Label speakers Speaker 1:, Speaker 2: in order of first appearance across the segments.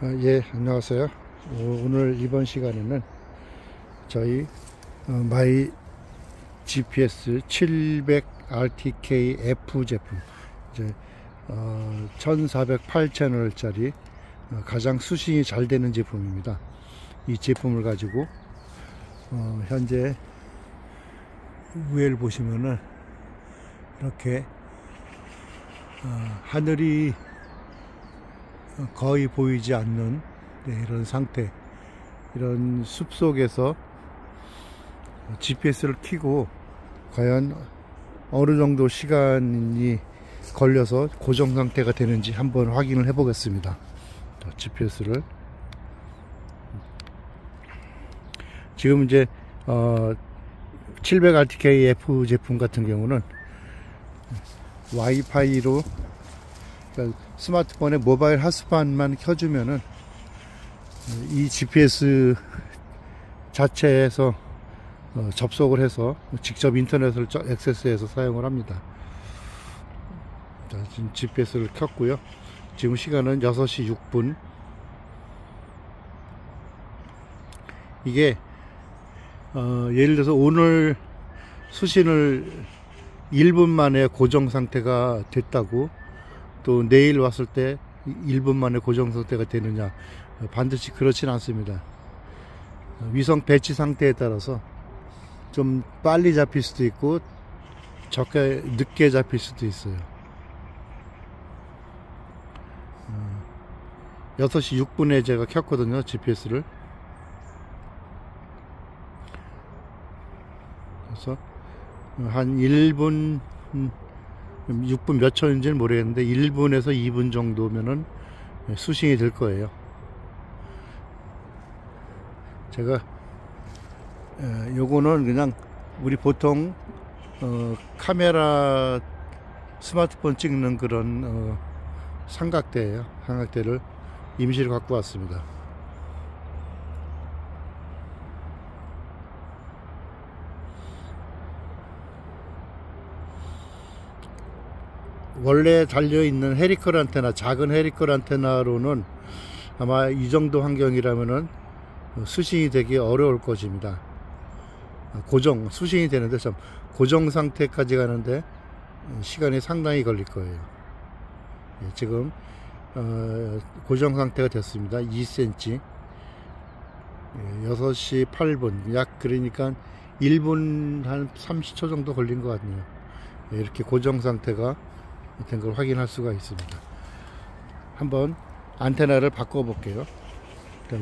Speaker 1: 예, 안녕하세요. 오늘 이번 시간에는 저희 마이 GPS 700 RTK F 제품, 이제 1408 채널짜리 가장 수신이 잘 되는 제품입니다. 이 제품을 가지고 현재 위를 보시면은 이렇게 하늘이 거의 보이지 않는 이런 상태, 이런 숲속에서 GPS를 켜고 과연 어느 정도 시간이 걸려서 고정 상태가 되는지 한번 확인을 해 보겠습니다. GPS를 지금 이제 700 RTK F 제품 같은 경우는 와이파이로, 그러니까 스마트폰에 모바일 핫스팟만 켜주면은 이 GPS 자체에서 접속을 해서 직접 인터넷을 액세스해서 사용을 합니다. 자, 지금 GPS를 켰고요. 지금 시간은 6시 6분. 이게 예를 들어서 오늘 수신을 1분 만에 고정 상태가 됐다고, 또 내일 왔을 때 1분 만에 고정 상태가 되느냐, 반드시 그렇진 않습니다. 위성 배치 상태에 따라서 좀 빨리 잡힐 수도 있고 적게 늦게 잡힐 수도 있어요. 6시 6분에 제가 켰거든요, GPS를. 그래서 한 1분 6분 몇 초인지는 모르겠는데 1분에서 2분 정도면은 수신이 될 거예요. 제가 요거는 그냥 우리 보통 카메라 스마트폰 찍는 그런 삼각대예요. 삼각대를 임시로 갖고 왔습니다. 원래 달려있는 헤리컬 안테나, 작은 헤리컬 안테나로는 아마 이 정도 환경이라면은 수신이 되기 어려울 것입니다. 수신이 되는데 참 고정 상태까지 가는데 시간이 상당히 걸릴 거예요. 지금 고정 상태가 됐습니다. 2cm. 6시 8분, 약 그러니까 1분 한 30초 정도 걸린 것 같네요. 이렇게 고정 상태가 된 걸 확인할 수가 있습니다. 한번 안테나를 바꿔 볼게요.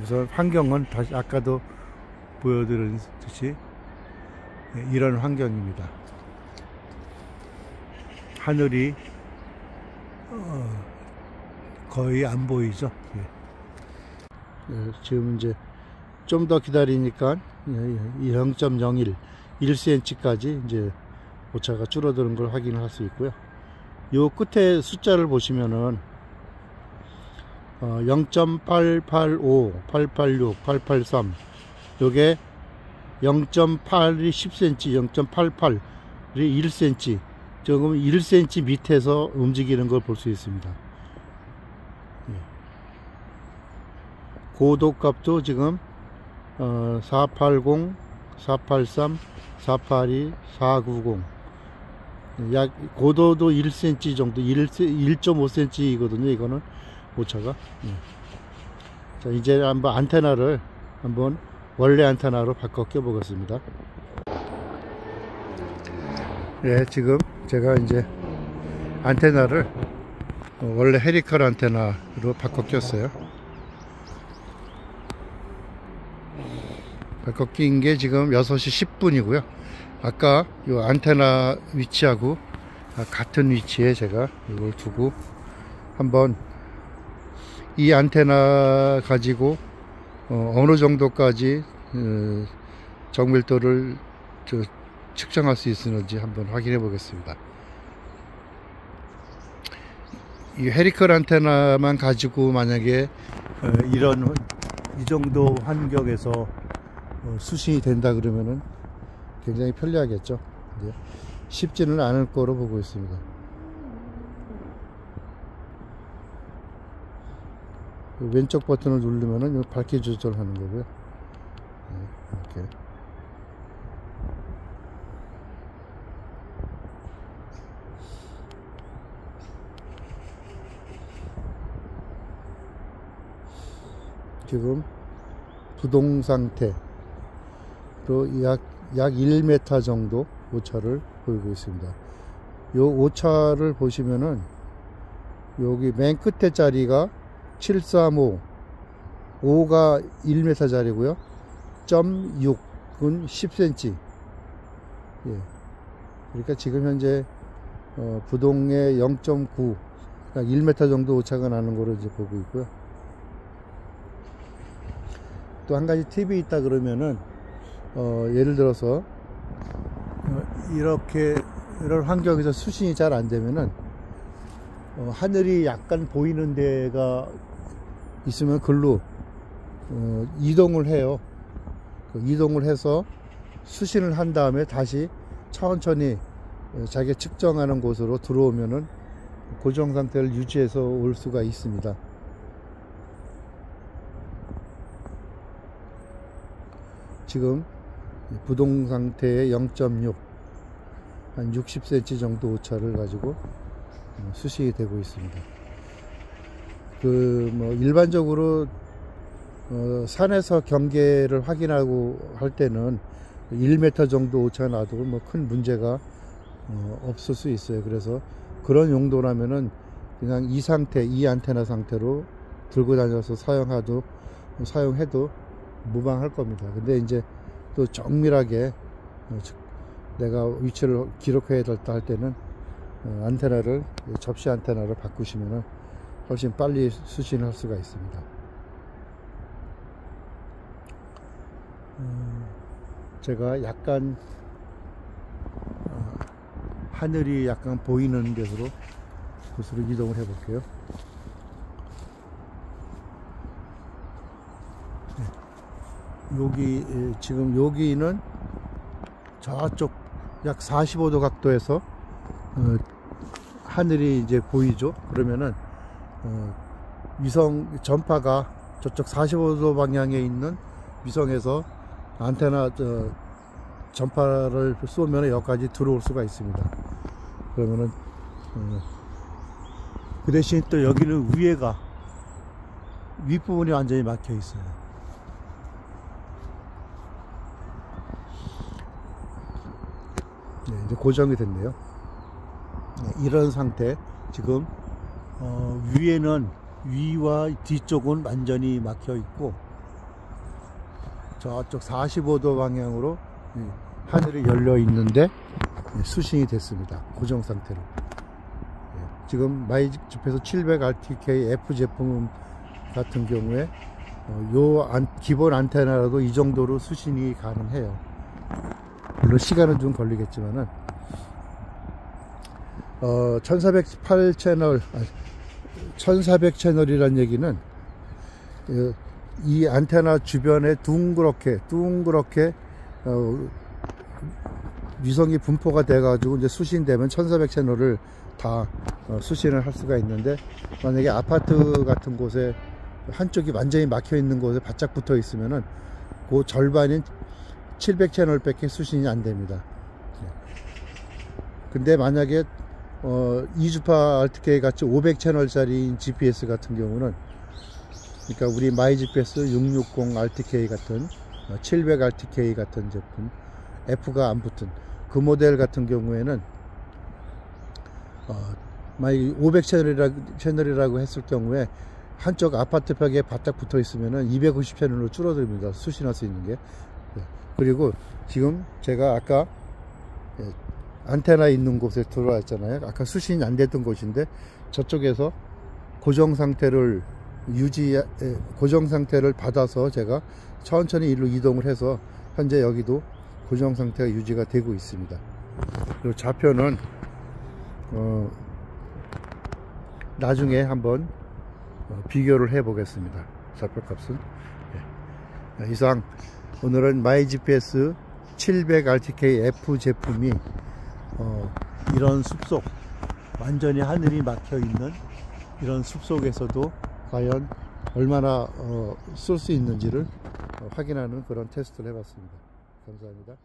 Speaker 1: 우선 환경은 다시 아까도 보여드렸듯이 이런 환경입니다. 하늘이 거의 안 보이죠. 지금 이제 좀 더 기다리니까 0.01 1cm까지 이제 오차가 줄어드는 걸 확인할 수 있고요. 요 끝에 숫자를 보시면은 0.885, 886, 883, 요게 0.8이 10cm, 0.88이 1cm, 조금 1cm 밑에서 움직이는 걸 볼 수 있습니다. 고도값도 지금 480, 483, 482, 490, 약 고도도 1cm 정도, 1.5cm 이거든요. 이거는 오차가. 자, 이제 한번 안테나를 원래 안테나로 바꿔 껴 보겠습니다. 지금 제가 이제 안테나를 원래 헤리컬 안테나로 바꿔 꼈어요. 바꿔 낀 게 지금 6시 10분이고요 아까 요 안테나 위치하고 같은 위치에 제가 이걸 두고 한번 이 안테나 가지고 어느 정도까지 정밀도를 측정할 수 있는지 한번 확인해 보겠습니다. 이 헤리컬 안테나만 가지고 만약에 이 정도 환경에서 수신이 된다 그러면은 굉장히 편리하겠죠. 쉽지는 않을 거로 보고 있습니다. 왼쪽 버튼을 누르면은 밝기 조절하는 거고요. 이렇게. 지금 부동 상태로 약 1m 정도 오차를 보이고 있습니다. 요 오차를 보시면은 여기 맨 끝에 자리가 735, 5가 1m 짜리고요. 0.6은 10cm. 예. 그러니까 지금 현재 부동의 0.9, 약 1m 정도 오차가 나는 거로 이제 보고 있고요. 또 한 가지 팁이 있다 그러면은 예를 들어서 이렇게 이런 환경에서 수신이 잘 안 되면은 하늘이 약간 보이는 데가 있으면 글로 이동을 해요. 이동을 해서 수신을 한 다음에 다시 천천히 자기가 측정하는 곳으로 들어오면은 고정 상태를 유지해서 올 수가 있습니다. 지금 부동 상태의 0.6, 한 60cm 정도 오차를 가지고 수신이 되고 있습니다. 일반적으로 산에서 경계를 확인하고 할 때는 1m 정도 오차 나도 큰 문제가 없을 수 있어요. 그래서 그런 용도라면은 그냥 이 상태, 이 안테나 상태로 들고 다녀서 사용해도 무방할 겁니다. 근데 이제 또 정밀하게 내가 위치를 기록해야 될다 할 때는 안테나를, 접시 안테나를 바꾸시면 훨씬 빨리 수신할 수가 있습니다. 제가 약간 하늘이 약간 보이는 곳으로 이동을 해 볼게요. 지금 여기는 저쪽 약 45도 각도에서 하늘이 이제 보이죠. 그러면은 위성 전파가 저쪽 45도 방향에 있는 위성에서 안테나 전파를 쏘면 여기까지 들어올 수가 있습니다. 그러면은 그 대신 또 여기는 윗부분이 완전히 막혀 있어요. 네, 이제 고정이 됐네요. 네, 이런 상태. 지금 위와 뒤쪽은 완전히 막혀 있고 저쪽 45도 방향으로 하늘이 열려 있는데 수신이 됐습니다. 고정 상태로. 지금 마이집에서 700RTK F 제품 같은 경우에 기본 안테나라도 이 정도로 수신이 가능해요. 물론 시간은 좀 걸리겠지만은 1408 채널, 1400 채널이란 얘기는 이 안테나 주변에 둥그렇게 위성이 분포가 돼 가지고 이제 수신되면 1400 채널을 다 수신을 할 수가 있는데, 만약에 아파트 같은 곳에 한쪽이 완전히 막혀 있는 곳에 바짝 붙어 있으면은 그 절반인 700 채널 밖에 수신이 안 됩니다. 근데 만약에 2주파 RTK 같이 500 채널짜리 GPS 같은 경우는, 그러니까 우리 마이GPS 660 RTK 같은 700 RTK 같은 제품, F가 안 붙은 그 모델 같은 경우에는 만약에 500 채널이라고 했을 경우에 한쪽 아파트 벽에 바짝 붙어 있으면은 250 채널로 줄어듭니다. 수신할 수 있는 게. 그리고 지금 제가 아까 안테나 있는 곳에 들어와 있잖아요. 아까 수신이 안 됐던 곳인데 저쪽에서 고정 상태를 받아서 제가 천천히 일로 이동을 해서 현재 여기도 고정 상태가 유지가 되고 있습니다. 그리고 좌표는 나중에 한번 비교를 해 보겠습니다. 좌표 값은. 이상 오늘은 마이GPS 700RTK F 제품이 이런 숲속, 완전히 하늘이 막혀 있는 이런 숲속에서도 과연 얼마나 쓸 수 있는지를 확인하는 그런 테스트를 해봤습니다. 감사합니다.